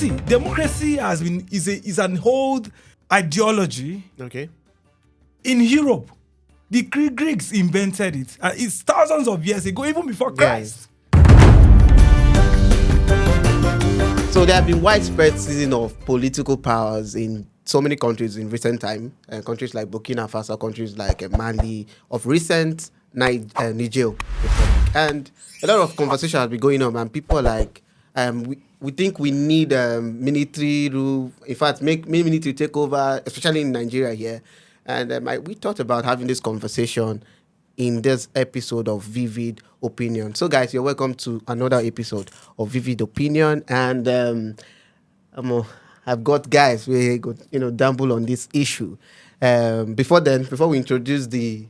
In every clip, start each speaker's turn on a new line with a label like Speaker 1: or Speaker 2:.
Speaker 1: democracy is an old ideology.
Speaker 2: Okay.
Speaker 1: In Europe, the Greeks invented it. It's thousands of years ago, even before Christ.
Speaker 2: So there have been widespread seizing of political powers in so many countries in recent time, countries like Burkina Faso, countries like Mali, of recent Niger. And a lot of conversation has been going on, and people are like, we think we need military rule. In fact, make military take over, especially in Nigeria here. And we thought about having this conversation in this episode of Vivid Opinion. So, guys, you're welcome to another episode of Vivid Opinion. And I've got guys we dabble on this issue. Before we introduce the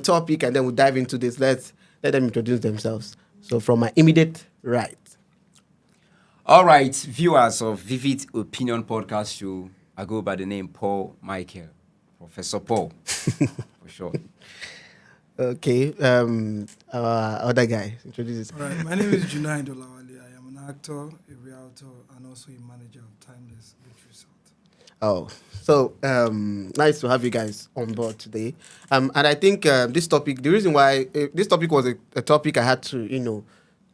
Speaker 2: topic and then we dive into this, let them introduce themselves. So, from my immediate right.
Speaker 3: All right, viewers of Vivid Opinion podcast show, I go by the name Paul Michael, Professor Paul, for sure.
Speaker 2: Okay, other guy, introduce yourself.
Speaker 1: All right, my name is Junaid Olawale. I am an actor, a realtor, and also a manager of Timeless Beach Resort.
Speaker 2: Oh, so nice to have you guys on board today. And I think this topic, the reason why this topic was a topic I had to,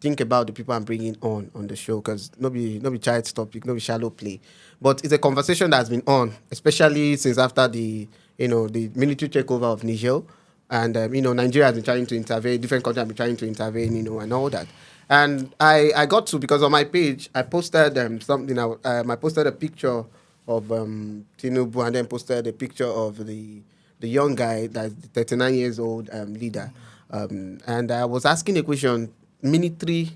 Speaker 2: think about the people I'm bringing on the show, because no be child's topic, no be shallow play, but it's a conversation that's been on, especially since after the military takeover of Niger. And, Nigeria has been trying to intervene, different countries have been trying to intervene, and all that. And I got to, because on my page, I posted something, I posted a picture of Tinubu, and then posted a picture of the young guy, that's the 39 years old leader. And I was asking a question, military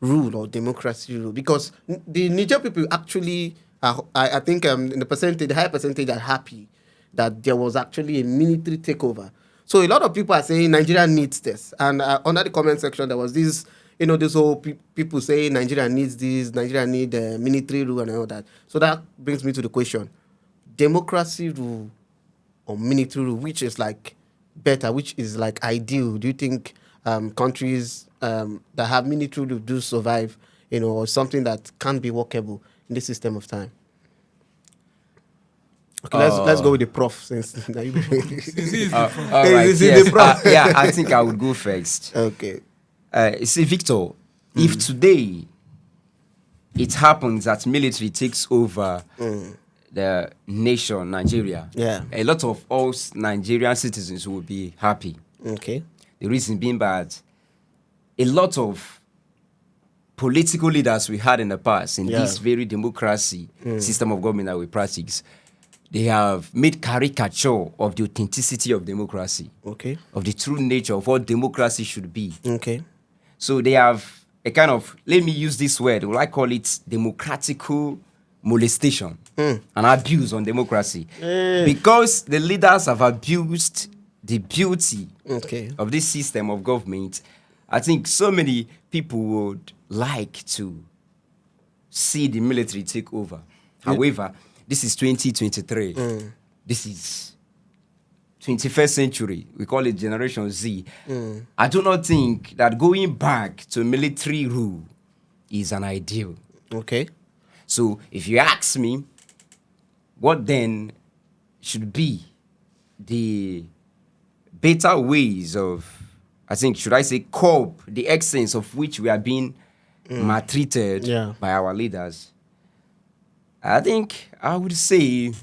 Speaker 2: rule or democracy rule? Because the Niger people actually, I think in the high percentage are happy that there was actually a military takeover. So a lot of people are saying Nigeria needs this. And under the comment section, there was this, this whole people saying Nigeria needs this, Nigeria need military rule and all that. So that brings me to the question, democracy rule or military rule, which is like better, which is like ideal? Do you think countries that have military rule do survive, or something that can't be workable in this system of time? Okay, let's go with the prof since
Speaker 3: all right, yes. I think I would go first.
Speaker 2: Okay.
Speaker 3: See, Victor, if today it happens that military takes over the nation, Nigeria, a lot of us Nigerian citizens will be happy.
Speaker 2: Okay.
Speaker 3: The reason being that a lot of political leaders we had in the past in this very democracy system of government that we practice, they have made caricature of the authenticity of democracy, of the true nature of what democracy should be.
Speaker 2: Okay.
Speaker 3: So they have a kind of, let me use this word, I call it democratical molestation and abuse on democracy. Because the leaders have abused the beauty of this system of government, I think so many people would like to see the military take over. However, this is 2023. This is 21st century. We call it Generation Z. I do not think that going back to military rule is an ideal.
Speaker 2: Okay.
Speaker 3: So if you ask me, what then should be the better ways of, I think, should I say, cope the excess of which we are being maltreated by our leaders? I think I would say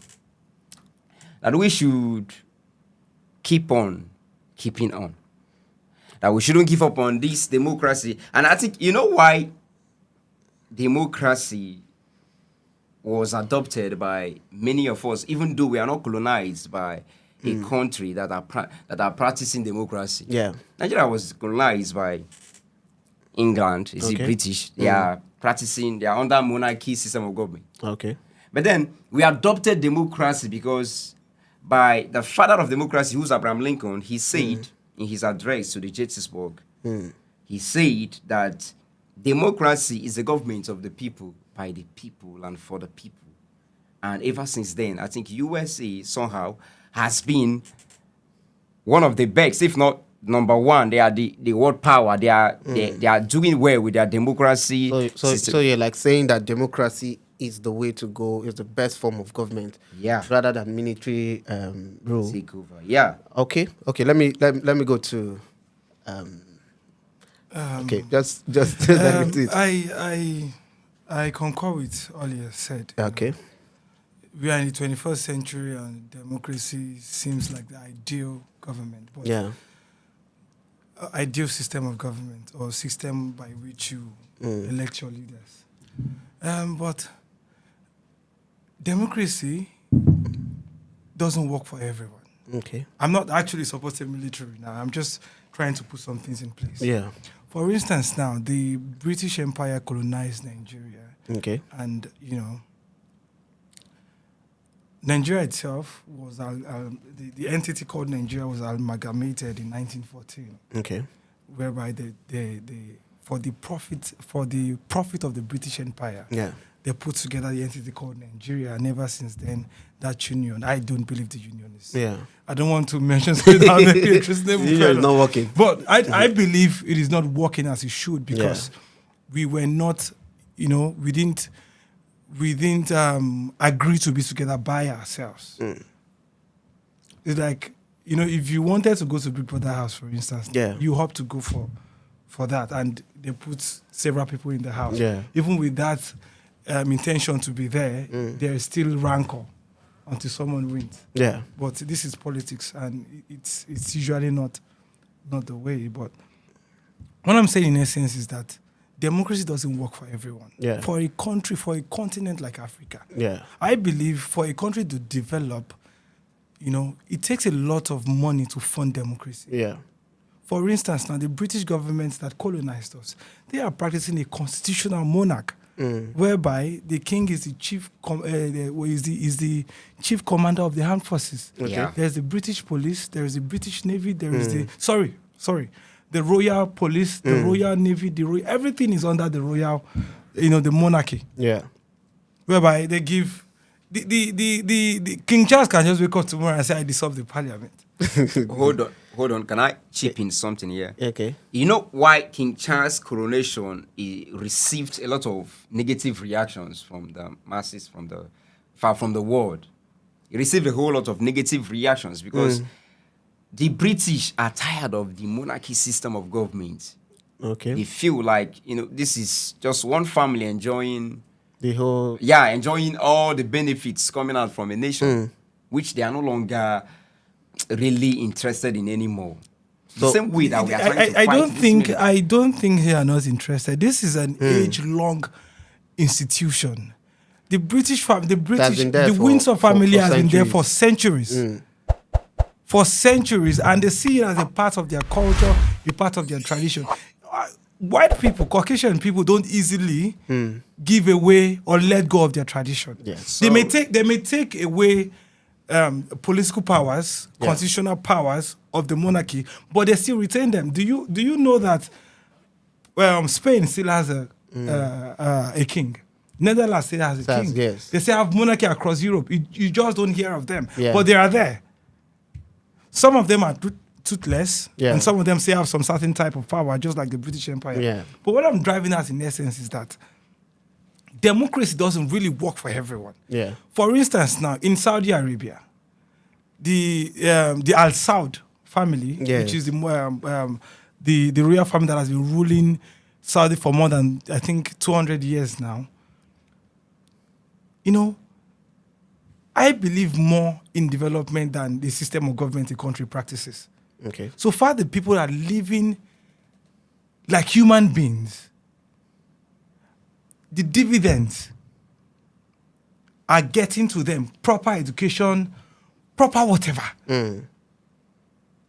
Speaker 3: that we should keep on keeping on. That we shouldn't give up on this democracy. And I think, you know why democracy was adopted by many of us, even though we are not colonized by a country that are practicing democracy.
Speaker 2: Yeah.
Speaker 3: Nigeria was colonized by England, is it British? They are practicing, they are under monarchy system of government.
Speaker 2: Okay.
Speaker 3: But then we adopted democracy because by the father of democracy, who's Abraham Lincoln, he said in his address to the Gettysburg, he said that democracy is the government of the people, by the people, and for the people. And ever since then, I think USA somehow has been one of the best, if not number one. They are the world power. They are doing well with their democracy system.
Speaker 2: So you're like saying that democracy is the way to go, is the best form of government.
Speaker 3: Yeah.
Speaker 2: Rather than military rule.
Speaker 3: Take over. Yeah.
Speaker 2: Okay. Let me go to. Okay, just let me do it.
Speaker 1: I concur with all you have said.
Speaker 2: Okay.
Speaker 1: We are in the 21st century, and democracy seems like the ideal government. But
Speaker 2: Yeah.
Speaker 1: Ideal system of government, or system by which you elect your leaders. But democracy doesn't work for everyone.
Speaker 2: Okay.
Speaker 1: I'm not actually supporting military now. I'm just trying to put some things in place.
Speaker 2: Yeah.
Speaker 1: For instance, now the British Empire colonized Nigeria,
Speaker 2: Okay.
Speaker 1: and Nigeria itself was the entity called Nigeria was amalgamated in 1914.
Speaker 2: Okay.
Speaker 1: Whereby for the profit of the British Empire,
Speaker 2: Yeah.
Speaker 1: they put together the entity called Nigeria, and ever since then, that union, I don't believe the union is.
Speaker 2: Yeah.
Speaker 1: I don't want to mention without the
Speaker 2: Union is not working.
Speaker 1: But I believe it is not working as it should, because we were not, we didn't agree to be together by ourselves. It's like, if you wanted to go to Big Brother house, for instance, you have to go for that, and they put several people in the house.
Speaker 2: Yeah.
Speaker 1: Even with that intention to be there, there is still rancor until someone wins.
Speaker 2: Yeah.
Speaker 1: But this is politics, and it's usually not the way. But what I'm saying in essence is that democracy doesn't work for everyone.
Speaker 2: Yeah.
Speaker 1: For a country, for a continent like Africa,
Speaker 2: Yeah.
Speaker 1: I believe for a country to develop, it takes a lot of money to fund democracy.
Speaker 2: Yeah.
Speaker 1: For instance, now the British government that colonized us, they are practicing a constitutional monarch, whereby the king is the chief is the chief commander of the armed forces.
Speaker 2: Okay.
Speaker 3: Yeah.
Speaker 1: There's the British police, there is the British Navy, there is the Royal Police, the Royal Navy, everything is under the royal, the monarchy.
Speaker 2: Yeah.
Speaker 1: Whereby they give the King Charles can just wake up tomorrow and say, I dissolve the parliament.
Speaker 3: Hold on. Can I chip in something here?
Speaker 2: Okay.
Speaker 3: You know why King Charles' coronation received a lot of negative reactions from the masses, from the world? He received a whole lot of negative reactions because the British are tired of the monarchy system of government.
Speaker 2: Okay.
Speaker 3: They feel like, this is just one family enjoying
Speaker 2: The whole.
Speaker 3: enjoying all the benefits coming out from a nation, which they are no longer really interested in anymore. The
Speaker 2: So-
Speaker 3: same way that we are trying to
Speaker 1: I
Speaker 3: fight
Speaker 1: don't
Speaker 3: this
Speaker 1: think
Speaker 3: military.
Speaker 1: I don't think they are not interested. This is an age-long institution. The British,
Speaker 2: been there
Speaker 1: the
Speaker 2: for-
Speaker 1: Windsor family
Speaker 2: for
Speaker 1: has been there
Speaker 2: centuries.
Speaker 1: for centuries, and they see it as a part of their culture, a part of their tradition. White people, Caucasian people, don't easily give away or let go of their tradition.
Speaker 2: Yes.
Speaker 1: They may take away political powers, constitutional powers of the monarchy, but they still retain them. Do you know that Spain still has a king? Netherlands still has a king.
Speaker 2: Yes.
Speaker 1: They still have monarchy across Europe. You just don't hear of them,
Speaker 2: Yeah.
Speaker 1: but they are there. Some of them are toothless,
Speaker 2: Yeah.
Speaker 1: and some of them still have some certain type of power, just like the British Empire.
Speaker 2: Yeah.
Speaker 1: But what I'm driving at in essence is that democracy doesn't really work for everyone.
Speaker 2: Yeah.
Speaker 1: For instance, now in Saudi Arabia, the Al Saud family,
Speaker 2: Yeah.
Speaker 1: which is the royal family that has been ruling Saudi for more than, I think, 200 years now. I believe more in development than the system of government a country practices.
Speaker 2: Okay.
Speaker 1: So far, the people are living like human beings. The dividends are getting to them, proper education, proper whatever.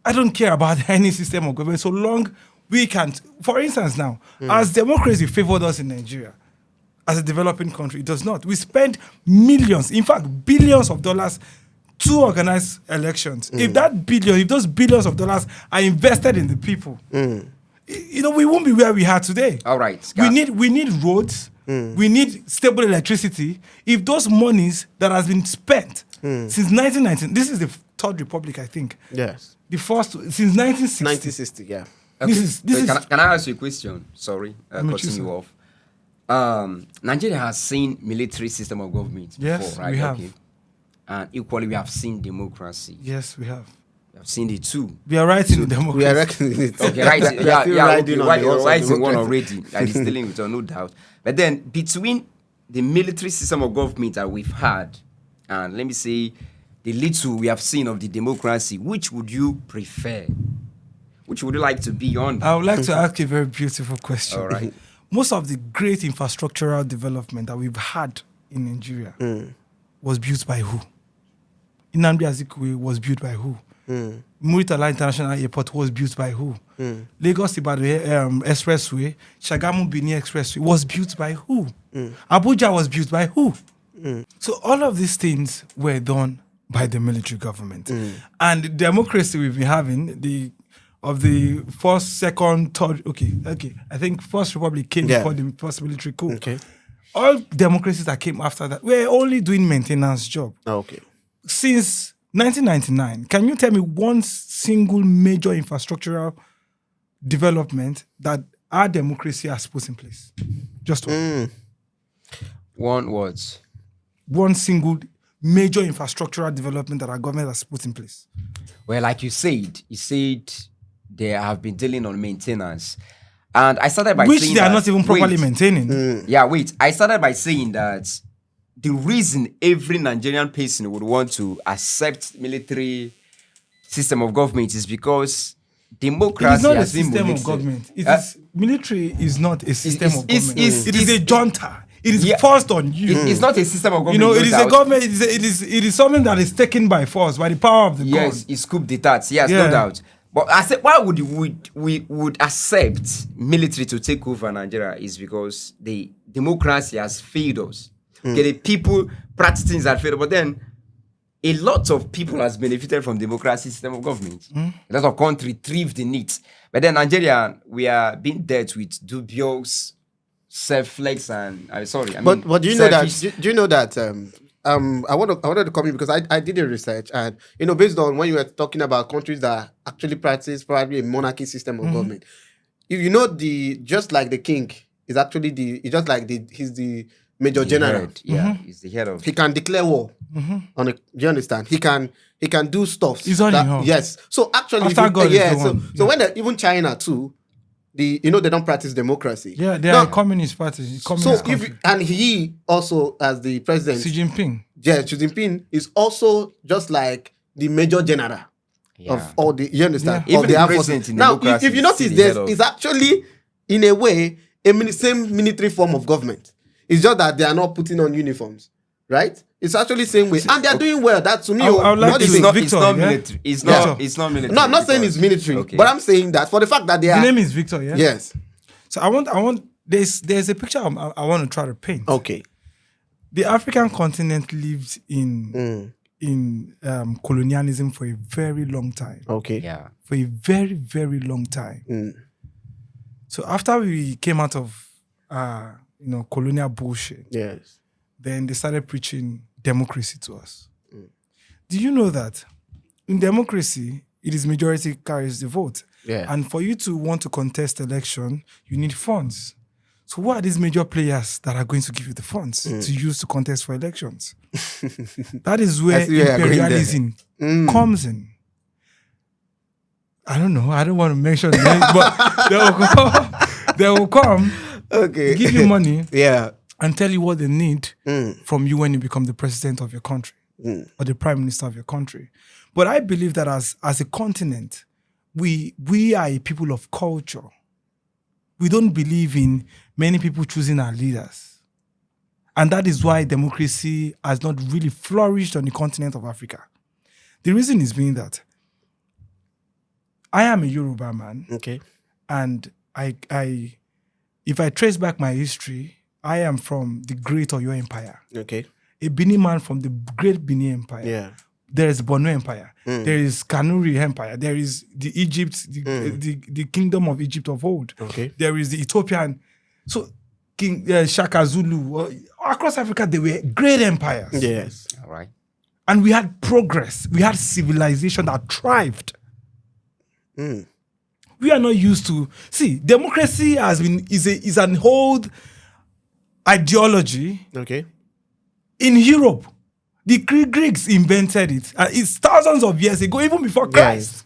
Speaker 1: I don't care about any system of government so long we can't. For instance, now, as democracy favored us in Nigeria, as a developing country, it does not. We spend millions, in fact, billions of dollars to organize elections. If those billions of dollars are invested in the people, we won't be where we are today.
Speaker 3: All right.
Speaker 1: We need roads. We need stable electricity. If those monies that has been spent since 1919, this is the Third Republic, I think.
Speaker 2: Yes.
Speaker 1: The first since 1960.
Speaker 2: 1960. Yeah.
Speaker 3: Okay.
Speaker 1: This is
Speaker 3: Can I ask you a question? Sorry,
Speaker 1: I'm
Speaker 3: cutting
Speaker 1: choosing.
Speaker 3: you off. Nigeria has seen military system of government
Speaker 1: Yes,
Speaker 3: before, right?
Speaker 1: we have.
Speaker 3: And equally, we have seen democracy.
Speaker 1: Yes, we have.
Speaker 3: We have seen it too.
Speaker 1: We are right in democracy.
Speaker 2: We are reckoning it.
Speaker 3: Okay, right.
Speaker 2: We are still riding on the
Speaker 3: You're
Speaker 2: horse of
Speaker 3: writing one
Speaker 2: democracy.
Speaker 3: already. That is dealing with, no doubt. But then between the military system of government that we've had, and let me say, the little we have seen of the democracy, which would you prefer? Which would you like to be on?
Speaker 1: I would like to ask a very beautiful question.
Speaker 3: All right.
Speaker 1: Most of the great infrastructural development that we've had in Nigeria was built by who? Nnamdi Azikiwe was built by who? Muritala International Airport was built by who? Lagos Ibadan Expressway, Shagamu Benin Expressway was built by who? Abuja was built by who? So all of these things were done by the military government. And the democracy we've been having, of the first, second, third, I think First Republic came before the first military coup.
Speaker 2: Okay.
Speaker 1: All democracies that came after that were only doing maintenance job.
Speaker 2: Okay.
Speaker 1: Since 1999, can you tell me one single major infrastructural development that our democracy has put in place? Just one.
Speaker 3: One was
Speaker 1: One single major infrastructural development that our government has put in place.
Speaker 3: well, like you said they have been dealing on maintenance, and I started by
Speaker 1: Which
Speaker 3: saying
Speaker 1: they are
Speaker 3: that-
Speaker 1: not even properly
Speaker 3: wait.
Speaker 1: maintaining.
Speaker 3: Yeah, wait. I started by saying that the reason every Nigerian person would want to accept military system of government is because democracy
Speaker 1: It is not a
Speaker 3: has been
Speaker 1: system of
Speaker 3: molested.
Speaker 1: government. It is military is not a system of
Speaker 3: it's-
Speaker 1: government.
Speaker 3: it's-
Speaker 1: It is a junta. It is
Speaker 3: Yeah.
Speaker 1: forced on you.
Speaker 3: It's not a system of government.
Speaker 1: You know,
Speaker 3: no
Speaker 1: it is a
Speaker 3: doubt.
Speaker 1: government. It is something that is taken by force, by the power of the
Speaker 3: Yes,
Speaker 1: God.
Speaker 3: it's coup d'etat. Yes,
Speaker 1: Yeah.
Speaker 3: no doubt. But I said, why would we would accept military to take over Nigeria is because the democracy has failed us. Okay, the people practicing that failed, but then a lot of people has benefited from democracy system of government. A lot of country thrived in it, but then Nigeria, we are being dealt with dubious self-flex and
Speaker 2: But do you know that?
Speaker 3: selfish-
Speaker 2: Do you know that? I wanted to come in because I did a research, and based on when you were talking about countries that actually practice probably a monarchy system of government, just like the king is actually he's the major general.
Speaker 3: head, yeah, he's the head of.
Speaker 2: He can declare war. Do you understand? He can do stuff.
Speaker 1: He's on your own.
Speaker 2: Yes. So actually,
Speaker 1: After God is the one.
Speaker 2: So when even China too, they don't practice democracy.
Speaker 1: Yeah, they are a communist party.
Speaker 2: So
Speaker 1: Communist country.
Speaker 2: and he also as the president,
Speaker 1: Xi Jinping.
Speaker 2: Xi Jinping is also just like the major general of all the. You understand?
Speaker 3: Yeah.
Speaker 2: Of
Speaker 3: Even
Speaker 2: the
Speaker 3: the
Speaker 2: armed
Speaker 3: president
Speaker 2: forces.
Speaker 3: in
Speaker 2: Now,
Speaker 3: democracy
Speaker 2: if you
Speaker 3: is
Speaker 2: notice,
Speaker 3: still the
Speaker 2: there's
Speaker 3: head of-
Speaker 2: is actually in a way same military form of government. It's just that they are not putting on uniforms, right? It's actually same way, and they are doing well. That to me,
Speaker 1: I would like
Speaker 2: what
Speaker 1: to
Speaker 2: is
Speaker 1: say
Speaker 2: it?
Speaker 3: It's
Speaker 1: Victor,
Speaker 3: not
Speaker 1: yeah?
Speaker 3: military. It's
Speaker 1: Yeah.
Speaker 3: not. It's not military.
Speaker 2: No, I'm not saying
Speaker 3: because-
Speaker 2: it's military,
Speaker 3: Okay.
Speaker 2: but I'm saying that for the fact that they
Speaker 1: The
Speaker 2: are.
Speaker 1: name is Victor, yeah?
Speaker 2: Yes.
Speaker 1: So I want there's a picture I want to try to paint.
Speaker 2: Okay.
Speaker 1: The African continent lived in colonialism for a very long time.
Speaker 2: Okay.
Speaker 3: Yeah.
Speaker 1: For a very, very long time. So after we came out of colonial bullshit,
Speaker 2: Yes.
Speaker 1: then they started preaching democracy to us. Do you know that in democracy, it is majority carries the vote?
Speaker 2: Yeah.
Speaker 1: And for you to want to contest election, you need funds. So what are these major players that are going to give you the funds to use to contest for elections? That is where
Speaker 2: I see where you're going there.
Speaker 1: imperialism comes in. I don't know. I don't want to mention names, but they will come,
Speaker 2: Okay.
Speaker 1: give you money,
Speaker 2: Yeah.
Speaker 1: and tell you what they need from you when you become the president of your country or the prime minister of your country. But I believe that as a continent, we are a people of culture. We don't believe in many people choosing our leaders. And that is why democracy has not really flourished on the continent of Africa. The reason is being that I am a Yoruba man,
Speaker 2: Okay.
Speaker 1: and if I trace back my history, I am from the Great Oyo Empire.
Speaker 2: Okay.
Speaker 1: A Benin man from the Great Benin Empire.
Speaker 2: Yeah.
Speaker 1: There is Borno Empire. There is Kanuri Empire. There is the the Kingdom of Egypt of old.
Speaker 2: Okay.
Speaker 1: There is the Ethiopian. So King Shaka Zulu. Across Africa, they were great empires.
Speaker 2: Yes.
Speaker 3: All right.
Speaker 1: And we had progress. We had civilization that thrived. We are not used to democracy is an old ideology
Speaker 2: Okay.
Speaker 1: in Europe. The Greeks invented it. It's thousands of years ago, even before Christ.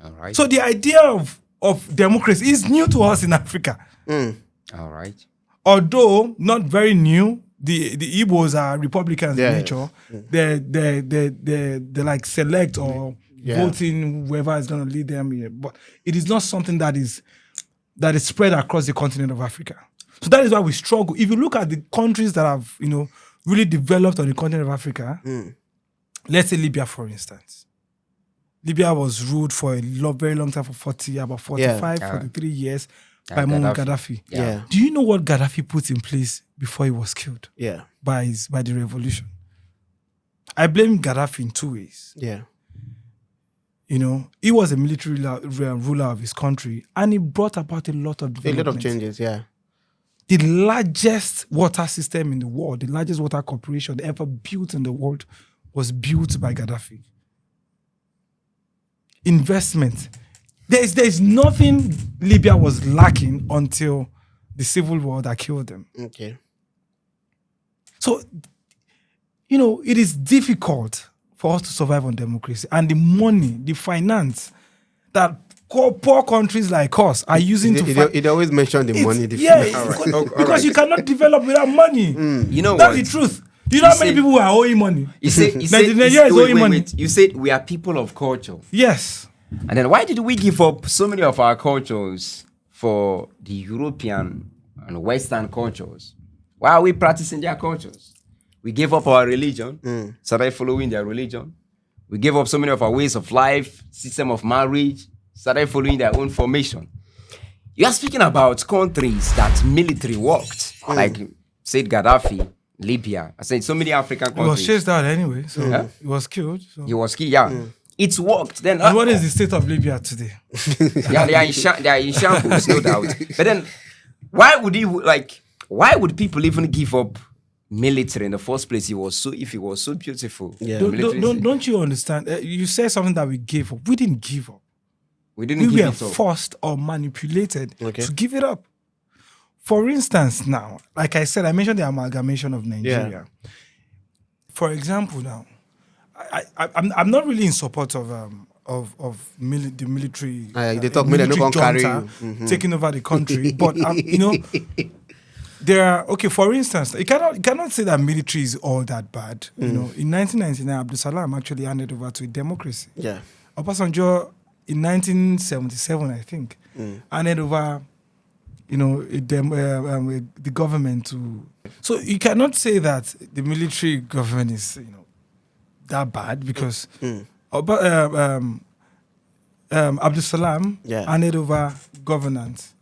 Speaker 3: All right.
Speaker 1: So the idea of democracy is new to us in Africa.
Speaker 3: All right.
Speaker 1: Although not very new, the Igbos are Republicans in
Speaker 2: Yes.
Speaker 1: nature. They like select or voting whoever is going to lead them here. But it is not something that is spread across the continent of Africa. So that is why we struggle. If you look at the countries that have, really developed on the continent of Africa, let's say Libya, for instance. Libya was ruled for a very long time, for about 45, 43 years by Muammar Gaddafi.
Speaker 2: Yeah.
Speaker 1: Do you know what Gaddafi put in place before he was killed?
Speaker 2: Yeah.
Speaker 1: By the revolution. I blame Gaddafi in two ways.
Speaker 2: Yeah.
Speaker 1: He was a military ruler of his country, and he brought about a lot of development.
Speaker 2: A lot of changes, yeah.
Speaker 1: The largest water system in the world, the largest water corporation ever built in the world, was built by Gaddafi. Investment. There's nothing Libya was lacking until the civil war that killed them.
Speaker 2: Okay.
Speaker 1: So, it is difficult for us to survive on democracy. And the money, the finance that poor countries like us are using
Speaker 2: It always mentioned the money.
Speaker 1: Because you cannot develop without money.
Speaker 3: You know
Speaker 1: That's
Speaker 3: what?
Speaker 1: the truth. You know how many people who are owing money?
Speaker 3: You said,
Speaker 1: Nigeria is owing money.
Speaker 3: You said we are people of culture.
Speaker 1: Yes.
Speaker 3: And then why did we give up so many of our cultures for the European and Western cultures? Why are we practicing their cultures? We gave up our religion, started following their religion. We gave up so many of our ways of life, system of marriage, started following their own formation. You are speaking about countries that military worked, like said Gaddafi, Libya. I said so many African countries.
Speaker 1: He was chased out anyway, so he was killed. So.
Speaker 3: He was killed, yeah. It's worked. Then,
Speaker 1: and what is the state of Libya today?
Speaker 3: Yeah, they are in shambles, no doubt. But then, why would people even give up military in the first place? If it was so beautiful.
Speaker 2: Yeah.
Speaker 1: Don't you understand? You said something that we gave up. We didn't give up.
Speaker 3: We were
Speaker 1: forced or manipulated to give it up. For instance, now, like I said, I mentioned the amalgamation of Nigeria. Yeah. For example, now, I'm not really in support of the military.
Speaker 2: They talk military carry
Speaker 1: taking over the country, but there are for instance, you cannot say that military is all that bad. In 1999, Abdul Salam actually handed over to a democracy.
Speaker 2: Yeah.
Speaker 1: Obasanjo in 1977, I think, handed over, the government to. So you cannot say that the military government is, that bad because Abdul Salam handed over government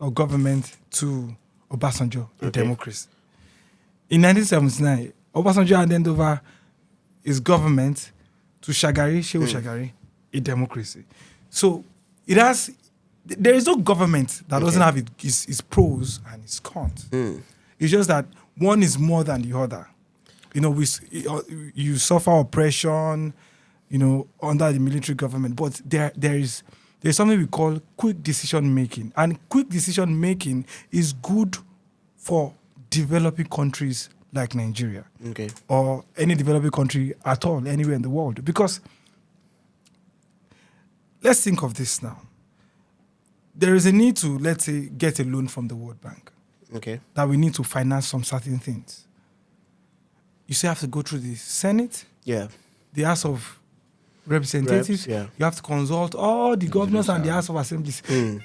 Speaker 1: to Obasanjo, a democracy. In 1979, Obasanjo handed over his government to Shehu Shagari, a democracy. So there is no government that doesn't have its pros and its cons. It's just that one is more than the other. You suffer oppression, under the military government, but there's something we call quick decision making, and quick decision making is good for developing countries like Nigeria, or any developing country at all, anywhere in the world. Because let's think of this now. There is a need to, let's say, get a loan from the World Bank. That we need to finance some certain things. You still have to go through the Senate, the House of Representatives. You have to consult all the governors and the House of Assemblies.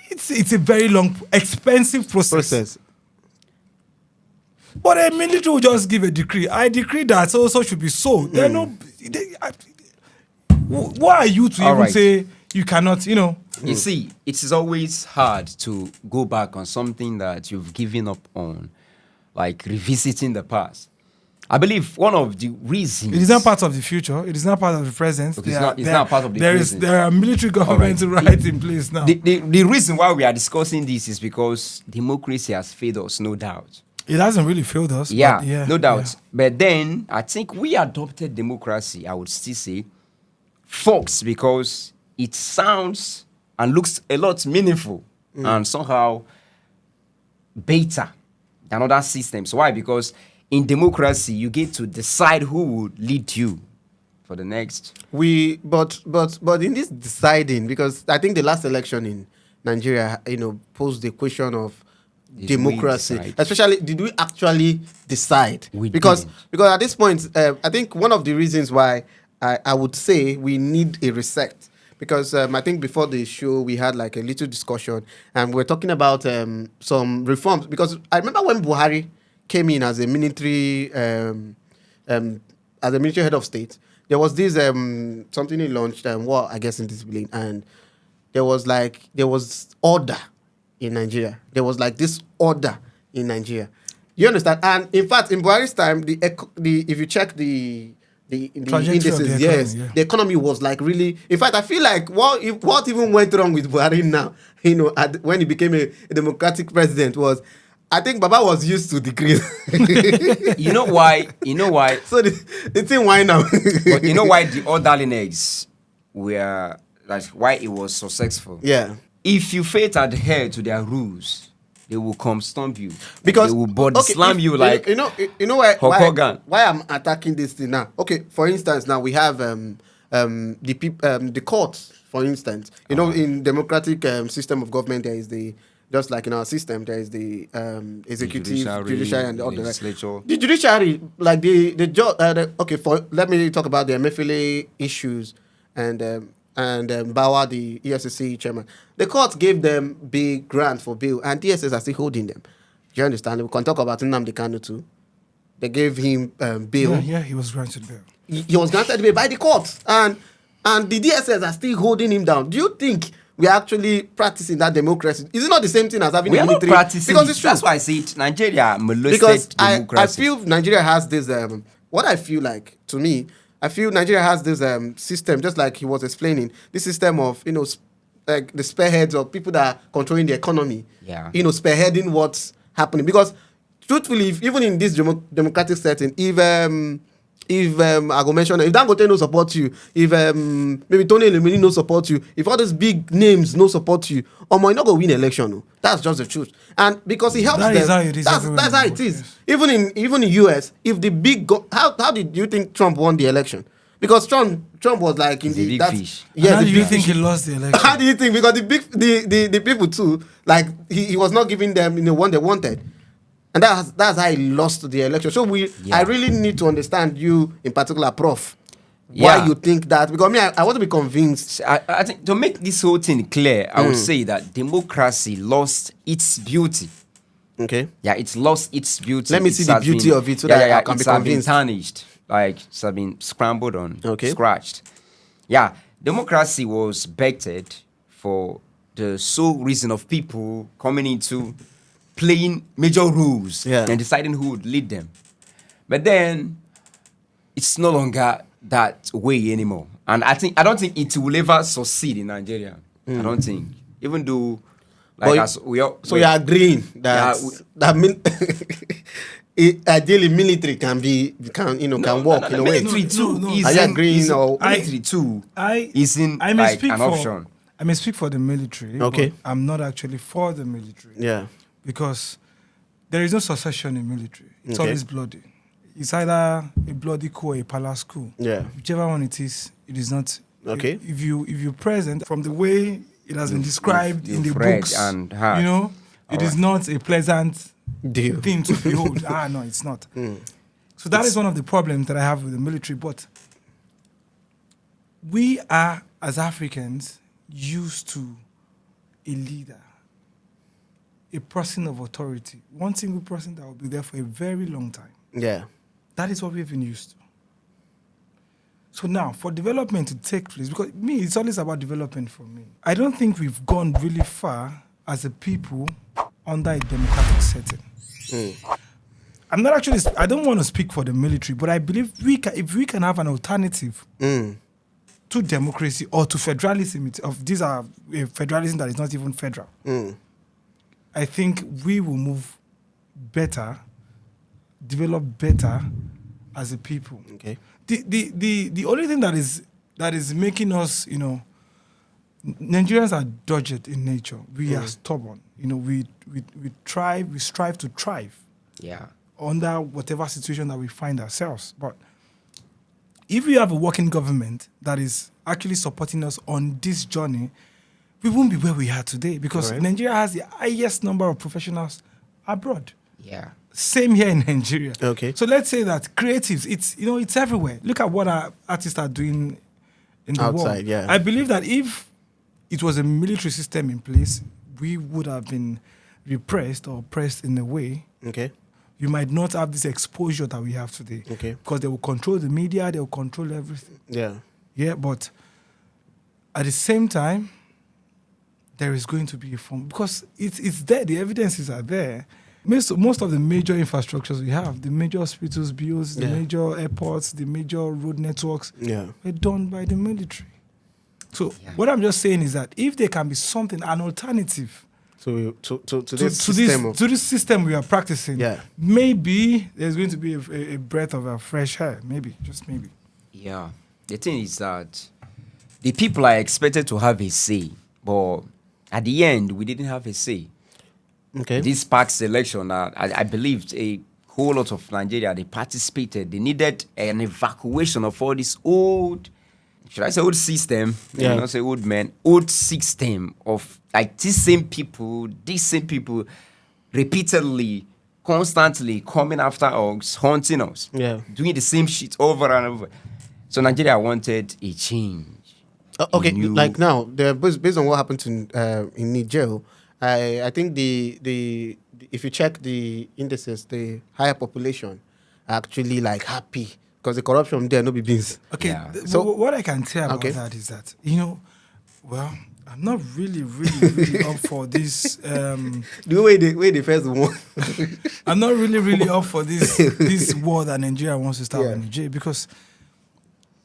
Speaker 1: It's a very long, expensive process. But a military will just give a decree. I decree that so should be so. Who are you to say you cannot?
Speaker 3: You see, it is always hard to go back on something that you've given up on, like revisiting the past. I believe one of the reasons...
Speaker 1: It is not part of the future. It is not part of the present.
Speaker 3: Okay, it's not part of the present.
Speaker 1: There are military governments right in place now.
Speaker 3: The reason why we are discussing this is because democracy has failed us, no doubt.
Speaker 1: It hasn't really failed us.
Speaker 3: No doubt. Yeah. But then, I think we adopted democracy, I would still say, folks, because it sounds and looks a lot meaningful and somehow better another system. So why? Because in democracy, you get to decide who will lead you for the next.
Speaker 2: But in this deciding, because I think the last election in Nigeria, posed the question of
Speaker 3: Did we
Speaker 2: democracy,
Speaker 3: decide?
Speaker 2: especially did we actually decide?
Speaker 3: We
Speaker 2: because
Speaker 3: didn't.
Speaker 2: because at this point, I think one of the reasons why I would say we need a reset. Because I think before the show we had like a little discussion and we're talking about some reforms. Because I remember when Buhari came in as a military head of state, there was this something he launched, war against indiscipline, and there was order in Nigeria. There was like this order in Nigeria. You understand? And in fact, in Buhari's time, if you check the
Speaker 1: Trajectory of
Speaker 2: indices,
Speaker 1: the
Speaker 2: yes,
Speaker 1: economy, yeah.
Speaker 2: the economy was like really. In fact, I feel like what even went wrong with Buhari now, when he became a democratic president was, I think Baba was used to decrease.
Speaker 3: You know why?
Speaker 2: So the thing why now?
Speaker 3: But you know why the orderliness were like why it was successful?
Speaker 2: Yeah.
Speaker 3: If you fail to adhere to their rules, they will come stomp you.
Speaker 2: Because
Speaker 3: they will body slam you like
Speaker 2: you know why
Speaker 3: Hulk Hogan.
Speaker 2: why I'm attacking this thing now. Okay, for instance, now we have the courts. For instance, in democratic system of government, there is just like in our system, there is the executive, judiciary, and the other.
Speaker 3: legislature.
Speaker 2: The judiciary, like let me talk about the MFLA issues and Bawa, the EFCC chairman. The court gave them big grant for bail, and DSS are still holding them. Do you understand? We can talk about Nnamdi Kanu too. They gave him bail.
Speaker 1: Yeah, he was granted bail.
Speaker 2: He was granted bail by the court, and the DSS are still holding him down. Do you think we are actually practicing that democracy? Is it not the same thing as having
Speaker 3: We
Speaker 2: a
Speaker 3: are not
Speaker 2: military?
Speaker 3: practicing.
Speaker 2: Because it's true.
Speaker 3: That's why I say it. Nigeria molested
Speaker 2: Because
Speaker 3: democracy.
Speaker 2: I feel Nigeria has this what I feel like, to me, I feel Nigeria has this system, just like he was explaining, this system of like the spearheads of people that are controlling the economy,
Speaker 3: Yeah.
Speaker 2: Spearheading what's happening. Because truthfully, even in this democratic setting, if I go mention, if Dangote no support you, if maybe Tony Elumini no support you, if all these big names no support you, you not go win election. No. That's just the truth. And because it helps
Speaker 1: That
Speaker 2: them,
Speaker 1: is how it is everywhere
Speaker 2: that's
Speaker 1: in the
Speaker 2: how
Speaker 1: world,
Speaker 2: it is.
Speaker 1: yes.
Speaker 2: Even in US, if the big how did you think Trump won the election? Because Trump was like in
Speaker 3: He's a
Speaker 2: the
Speaker 3: big fish.
Speaker 1: Yeah, how
Speaker 2: the
Speaker 1: do you
Speaker 2: big
Speaker 1: think
Speaker 2: fish.
Speaker 1: he lost the election?
Speaker 2: How do you think? Because the people too, like he was not giving them what they wanted. And that's how he lost the election. So I really need to understand you in particular, Prof. Why
Speaker 3: Yeah.
Speaker 2: you think that? Because I want to be convinced.
Speaker 3: I think to make this whole thing clear, I would say that democracy lost its beauty.
Speaker 2: Okay.
Speaker 3: Yeah, it's lost its beauty.
Speaker 2: Let me see the
Speaker 3: has
Speaker 2: beauty
Speaker 3: been-
Speaker 2: of it so that I can be
Speaker 3: it's been
Speaker 2: convinced.
Speaker 3: tarnished. Like it's been scrambled on,
Speaker 2: Okay.
Speaker 3: scratched. Yeah, democracy was backed for the sole reason of people coming into playing major roles and deciding who would lead them. But then it's no longer that way anymore. And I don't think it will ever succeed in Nigeria. I don't think. Even though like as we all,
Speaker 2: So you're agreeing that ideally military can work in a way.
Speaker 3: military too
Speaker 1: No,
Speaker 3: is
Speaker 2: Are you
Speaker 3: in-
Speaker 2: agreeing
Speaker 3: is in-
Speaker 2: or-
Speaker 3: military too
Speaker 1: I
Speaker 3: isn't
Speaker 1: I may
Speaker 3: like
Speaker 1: speak
Speaker 3: an
Speaker 1: for,
Speaker 3: option.
Speaker 1: I may speak for the military.
Speaker 2: Okay.
Speaker 1: But I'm not actually for the military.
Speaker 2: Yeah.
Speaker 1: Because there is no succession in military. It's
Speaker 2: Okay.
Speaker 1: always bloody. It's either a bloody coup or a palace coup.
Speaker 2: Yeah.
Speaker 1: Whichever one it is not.
Speaker 2: Okay.
Speaker 1: If you present from the way it has been described in the
Speaker 3: you've read
Speaker 1: books,
Speaker 3: and heard.
Speaker 1: it is not a pleasant
Speaker 2: Deal.
Speaker 1: thing to behold. No, it's not. So that is one of the problems that I have with the military. But we are, as Africans, used to a leader, a person of authority, one single person that will be there for a very long time.
Speaker 2: Yeah.
Speaker 1: That is what we've been used to. So now, for development to take place, because it's always about development for me. I don't think we've gone really far as a people under a democratic setting. I'm not actually, I don't want to speak for the military, but I believe if we can have an alternative to democracy or to federalism, these are federalism that is not even federal, I think we will move better, develop better as a people.
Speaker 2: Okay.
Speaker 1: The only thing that is making us, Nigerians are dogged in nature. We are stubborn. We strive to thrive.
Speaker 3: Yeah.
Speaker 1: under whatever situation that we find ourselves. But if we have a working government that is actually supporting us on this journey, we won't be where we are today, because
Speaker 2: Alright.
Speaker 1: Nigeria has the highest number of professionals abroad.
Speaker 3: Yeah.
Speaker 1: Same here in Nigeria.
Speaker 2: Okay.
Speaker 1: So let's say that creatives, it's everywhere. Look at what our artists are doing in the
Speaker 2: Outside,
Speaker 1: world.
Speaker 2: yeah.
Speaker 1: I believe that if it was a military system in place, we would have been repressed or oppressed in a way.
Speaker 2: Okay.
Speaker 1: You might not have this exposure that we have today.
Speaker 2: Okay.
Speaker 1: Because they will control the media, they will control everything.
Speaker 2: Yeah.
Speaker 1: Yeah, but at the same time, there is going to be a form, because it's there, the evidences are there. Most of the major infrastructures we have, the major hospitals, builds, the
Speaker 2: Yeah.
Speaker 1: major airports, the major road networks,
Speaker 2: Yeah.
Speaker 1: were done by the military. So
Speaker 3: Yeah.
Speaker 1: what I'm just saying is that if there can be something, an alternative
Speaker 2: So to
Speaker 1: to
Speaker 2: this system of,
Speaker 1: this system we are practicing,
Speaker 2: Yeah.
Speaker 1: maybe there's going to be a breath of fresh air, maybe, just maybe.
Speaker 3: Yeah. The thing is that the people are expected to have a say, but at the end, we didn't have a say.
Speaker 2: okay.
Speaker 3: This past election, I believed a whole lot of Nigeria, they participated. They needed an evacuation of all this old, should I say old system?
Speaker 2: Yeah.
Speaker 3: Not say old men, old system of like these same people repeatedly, constantly coming after us, haunting us,
Speaker 2: Yeah.
Speaker 3: doing the same shit over and over. So Nigeria wanted a change.
Speaker 2: Okay,
Speaker 3: a new-
Speaker 2: like now, based on what happened to in Niger, I think the if you check the indices, the higher population are actually like happy because the corruption there no be beans.
Speaker 1: Okay,
Speaker 3: Yeah.
Speaker 1: so
Speaker 2: So-
Speaker 1: what I can tell about
Speaker 2: Okay.
Speaker 1: that is that, well, I'm not really up for this.
Speaker 2: The way they first one.
Speaker 1: I'm not really up for this war that Nigeria wants to start
Speaker 2: Yeah.
Speaker 1: with Niger, because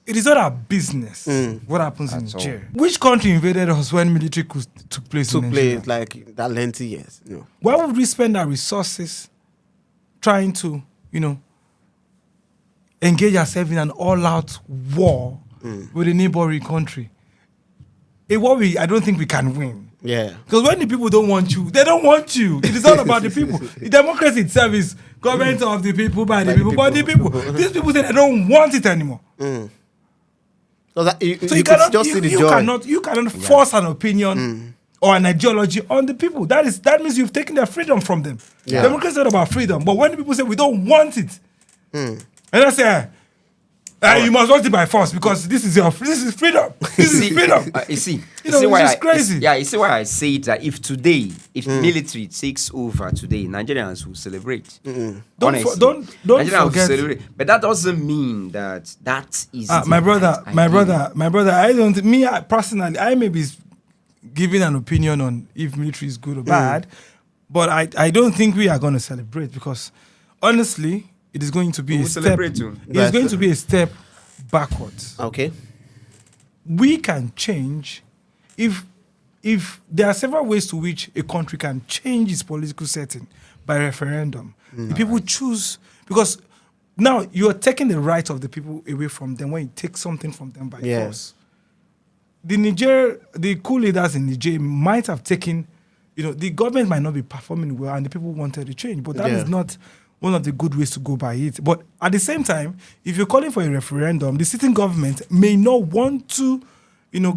Speaker 1: it is not our business what happens in
Speaker 3: At all.
Speaker 1: Niger. Which country invaded us when military coup took place in
Speaker 2: to
Speaker 1: Nigeria?
Speaker 2: play like that lengthy years. No.
Speaker 1: Why would we spend our resources trying to, engage ourselves in an all-out war with a neighboring country? A war I don't think we can win.
Speaker 2: Yeah.
Speaker 1: Because when the people don't want you, they don't want you. It is all about the people. The democracy itself is government of the people, by the people, by the people. These people say they don't want it anymore.
Speaker 2: So that you
Speaker 1: So you
Speaker 2: could
Speaker 1: cannot,
Speaker 2: just see the
Speaker 1: you
Speaker 2: joy.
Speaker 1: cannot force an opinion or an ideology on the people. That means you've taken their freedom from them.
Speaker 2: Yeah.
Speaker 1: Democracy is not about freedom. But when the people say we don't want it, and I say, you must want it by force because this is freedom. This is freedom.
Speaker 3: You see,
Speaker 1: it's just crazy.
Speaker 3: You see why I say it, that if military takes over today, Nigerians will celebrate. Honestly.
Speaker 1: Don't
Speaker 3: Nigerians will
Speaker 1: forget.
Speaker 3: celebrate. But that doesn't mean that is
Speaker 1: My
Speaker 3: the
Speaker 1: brother,
Speaker 3: right
Speaker 1: my
Speaker 3: idea.
Speaker 1: brother. I personally, I may be giving an opinion on if military is good or bad, but I don't think we are going to celebrate, because honestly, it is going to be
Speaker 3: We
Speaker 1: a
Speaker 3: will
Speaker 1: step.
Speaker 3: celebrate too.
Speaker 1: It is going to be a step backwards.
Speaker 2: Okay.
Speaker 1: We can change if there are several ways to which a country can change its political setting by referendum. The people choose, because now you are taking the right of the people away from them when you take something from them by
Speaker 2: Yeah.
Speaker 1: force. The coup leaders in Niger might have taken, the government might not be performing well and the people wanted to change, but that
Speaker 2: Yeah.
Speaker 1: is not one of the good ways to go by it. But at the same time, if you're calling for a referendum, the sitting government may not want to,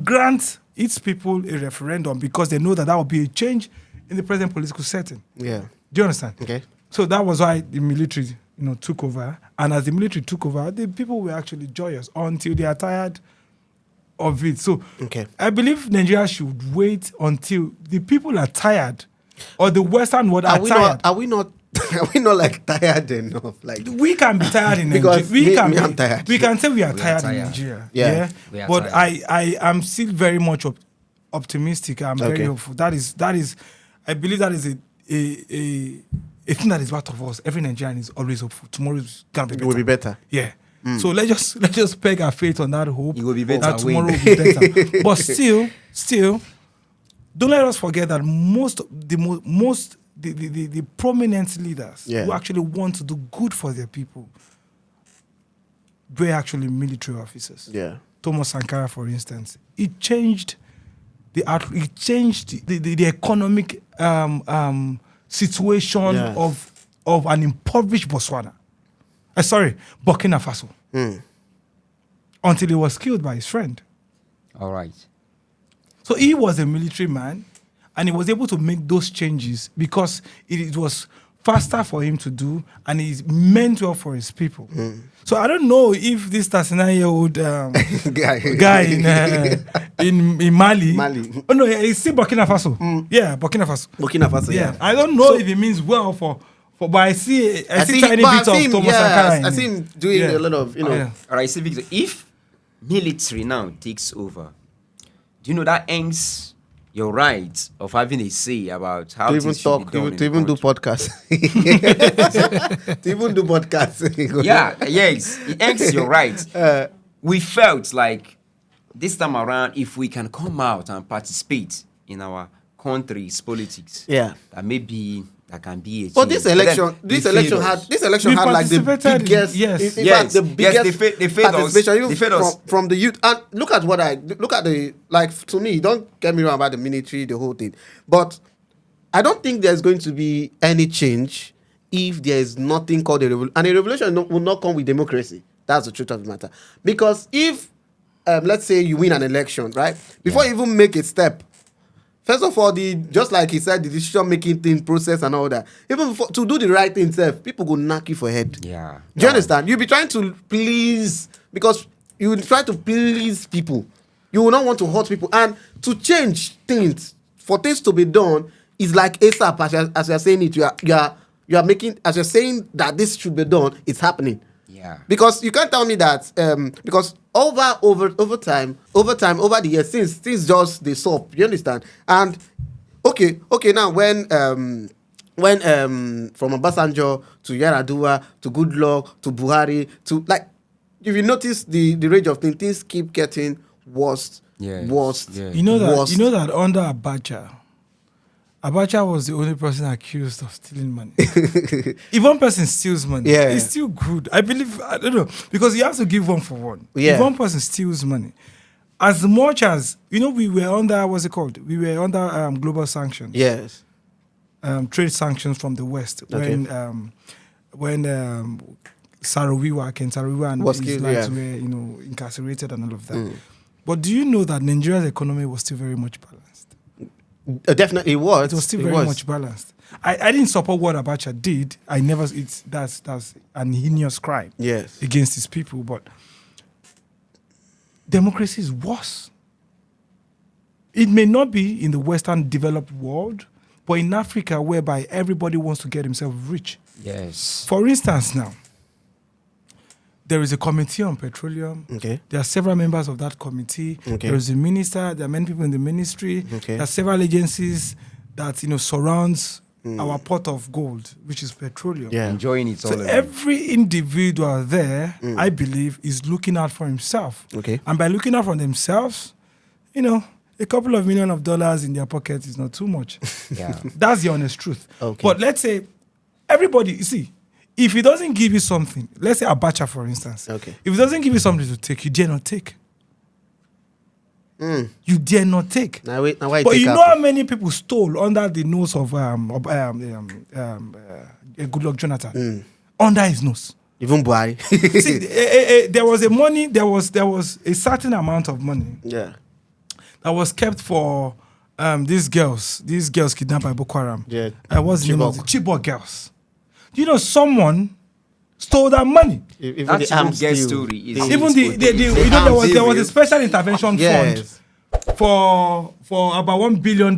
Speaker 1: grant its people a referendum because they know that will be a change in the present political setting.
Speaker 2: Yeah.
Speaker 1: Do you understand?
Speaker 2: Okay.
Speaker 1: So that was why the military, took over. And as the military took over, the people were actually joyous until they are tired of it. So
Speaker 2: Okay.
Speaker 1: I believe Nigeria should wait until the people are tired, or the Western world are tired.
Speaker 2: Are we not like tired enough? Like
Speaker 1: We can be tired in
Speaker 2: Because
Speaker 1: Nigeria.
Speaker 2: I'm tired.
Speaker 1: We can say we are tired in
Speaker 3: tired.
Speaker 1: Nigeria.
Speaker 2: Yeah.
Speaker 3: We are
Speaker 1: But
Speaker 3: tired.
Speaker 1: I am still very much optimistic. I'm very
Speaker 2: Okay.
Speaker 1: hopeful. That is. I believe that is a thing that is part of us. Every Nigerian is always hopeful. Tomorrow is gonna be
Speaker 2: it
Speaker 1: better.
Speaker 2: will be better.
Speaker 1: Yeah. So let's just peg our faith on that hope.
Speaker 3: It will be better
Speaker 1: That tomorrow
Speaker 3: when.
Speaker 1: will be better. But still, don't let us forget that the prominent leaders
Speaker 2: Yeah.
Speaker 1: who actually want to do good for their people were actually military officers.
Speaker 2: Yeah.
Speaker 1: Thomas Sankara, for instance, it changed the economic situation
Speaker 2: Yeah.
Speaker 1: of of an impoverished Burkina Faso. Until he was killed by his friend.
Speaker 3: All right.
Speaker 1: So he was a military man, and he was able to make those changes because it was faster for him to do, and he meant well for his people. So I don't know if this 39-year-old guy in Mali. Oh no, he's still Burkina Faso. Yeah, Burkina Faso. Yeah, I don't know if it means well for. But I see tiny bits of Thomas Sankara.
Speaker 2: I see him doing a lot of,
Speaker 3: All right, see, Victor, if military now takes over, do you know that ends your right of having a say about how
Speaker 2: to
Speaker 3: things
Speaker 2: even
Speaker 3: should
Speaker 2: talk,
Speaker 3: be done
Speaker 2: to even do
Speaker 3: country?
Speaker 2: podcasts. To even do podcasts.
Speaker 3: Yes, it ends your right. We felt like this time around, if we can come out and participate in our country's politics,
Speaker 2: Yeah.
Speaker 3: that maybe that can be a change.
Speaker 2: But this election,
Speaker 3: But then
Speaker 2: this
Speaker 3: they
Speaker 2: election
Speaker 3: failed
Speaker 2: had
Speaker 3: us.
Speaker 2: like the
Speaker 1: participated in-
Speaker 2: biggest,
Speaker 1: yes.
Speaker 2: in
Speaker 3: Yes.
Speaker 2: fact, the
Speaker 3: Yes,
Speaker 2: biggest
Speaker 3: they failed us.
Speaker 2: participation even
Speaker 3: They failed us.
Speaker 2: from the youth. And look at the, like, to me, don't get me wrong about the military, the whole thing. But I don't think there's going to be any change if there is nothing called a revolution. And a revolution will not come with democracy. That's the truth of the matter. Because if, let's say you win an election, right? Before you even make a step, first of all, just like he said, the decision-making thing process and all that. Even to do the right thing itself, people go knock you for head.
Speaker 3: Yeah.
Speaker 2: Do you understand? You'll be trying to please, because you will try to please people. You will not want to hurt people. And to change things, for things to be done, is like ASAP, as you're saying it. You are making, as you're saying that this should be done, it's happening.
Speaker 3: Yeah.
Speaker 2: Because you can't tell me that because over time, over the years, since just they stop, you understand? And okay, now when from Obasanjo to Yar'Adua to Goodluck to Buhari to, like, if you notice the range of things keep getting worse.
Speaker 3: Yes.
Speaker 2: Worse.
Speaker 3: Yeah.
Speaker 1: You know that.
Speaker 2: Worst.
Speaker 1: You know that under Abacha was the only person accused of stealing money. If one person steals money,
Speaker 2: Yeah.
Speaker 1: it's still good. I don't know, because you have to give one for one.
Speaker 2: Yeah.
Speaker 1: If one person steals money, as much as, we were under, what's it called? We were under global sanctions.
Speaker 2: Yes.
Speaker 1: Trade sanctions from the West.
Speaker 2: Okay.
Speaker 1: When Saro-Wiwa, Ken Saro-Wiwa and
Speaker 2: Was
Speaker 1: his
Speaker 2: killed,
Speaker 1: lives
Speaker 2: yeah.
Speaker 1: were, incarcerated and all of that. But do you know that Nigeria's economy was still very much balanced?
Speaker 2: Definitely it was.
Speaker 1: It was still very much balanced. I didn't support what Abacha did. That's an heinous crime
Speaker 2: Yes.
Speaker 1: against his people. But democracy is worse. It may not be in the Western developed world, but in Africa, whereby everybody wants to get himself rich.
Speaker 3: Yes.
Speaker 1: For instance, now, there is a committee on petroleum.
Speaker 2: Okay.
Speaker 1: There are several members of that committee.
Speaker 2: Okay.
Speaker 1: There is a minister. There are many people in the ministry.
Speaker 2: Okay.
Speaker 1: There are several agencies that surrounds our pot of gold, which is petroleum.
Speaker 2: Yeah.
Speaker 3: Enjoying it all
Speaker 1: So
Speaker 3: along.
Speaker 1: every individual there, I believe, is looking out for himself.
Speaker 2: Okay.
Speaker 1: And by looking out for themselves, a couple of $1 million in their pocket is not too much.
Speaker 3: Yeah.
Speaker 1: That's the honest truth.
Speaker 2: Okay.
Speaker 1: But let's say everybody, you see, if he doesn't give you something, let's say Abacha, for instance.
Speaker 2: Okay.
Speaker 1: If he doesn't give you something to take, you dare not take. You dare not take.
Speaker 2: Now why
Speaker 1: But
Speaker 2: take
Speaker 1: you
Speaker 2: up?
Speaker 1: know how many people stole under the nose of Goodluck Jonathan? Under his nose.
Speaker 2: Even Buhari.
Speaker 1: See, there was a certain amount of money
Speaker 2: Yeah.
Speaker 1: that was kept for these girls kidnapped by Boko Haram.
Speaker 2: Yeah.
Speaker 1: What's the name of
Speaker 2: Chibok.
Speaker 1: the Chibok girls? Someone stole that money.
Speaker 2: Even
Speaker 3: That
Speaker 2: the arm
Speaker 3: Chibok
Speaker 2: steal.
Speaker 3: story is
Speaker 2: They-
Speaker 1: Even there was a special intervention
Speaker 2: Yes.
Speaker 1: fund for about $1 billion.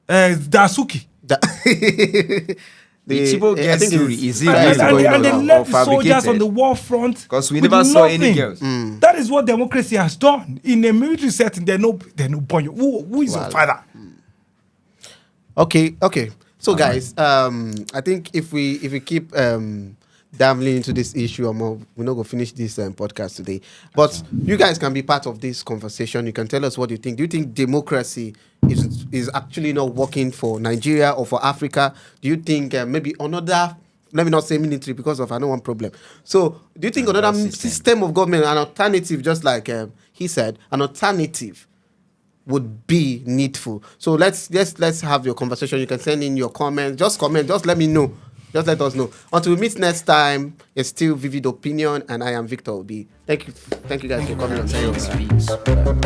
Speaker 1: Dasuki.
Speaker 3: The Chibok
Speaker 2: I
Speaker 3: girl
Speaker 2: think
Speaker 3: story
Speaker 2: it's-
Speaker 3: is it
Speaker 2: and-
Speaker 3: real
Speaker 1: And they
Speaker 3: or
Speaker 1: left the soldiers
Speaker 3: fabricated?
Speaker 1: on the war front.
Speaker 3: Because we
Speaker 1: with
Speaker 3: never saw any
Speaker 1: nothing.
Speaker 3: girls.
Speaker 1: That is what democracy has done. In a military setting, they're no point. Who is your father?
Speaker 2: Okay. So guys, I think if we keep dabbling into this issue or more, we're not gonna finish this podcast today. But you guys can be part of this conversation. You can tell us what you think. Do you think democracy is actually not working for Nigeria or for Africa? Do you think maybe another, let me not say military because of I know one problem. So do you think another system of government, an alternative, just like he said, an alternative would be needful? So let's have your conversation. You can send in your comments. Just comment. Just let me know Just let us know. Until we meet next time, it's still Vivid Opinion, and I am Victor Obi. Thank you guys for coming on.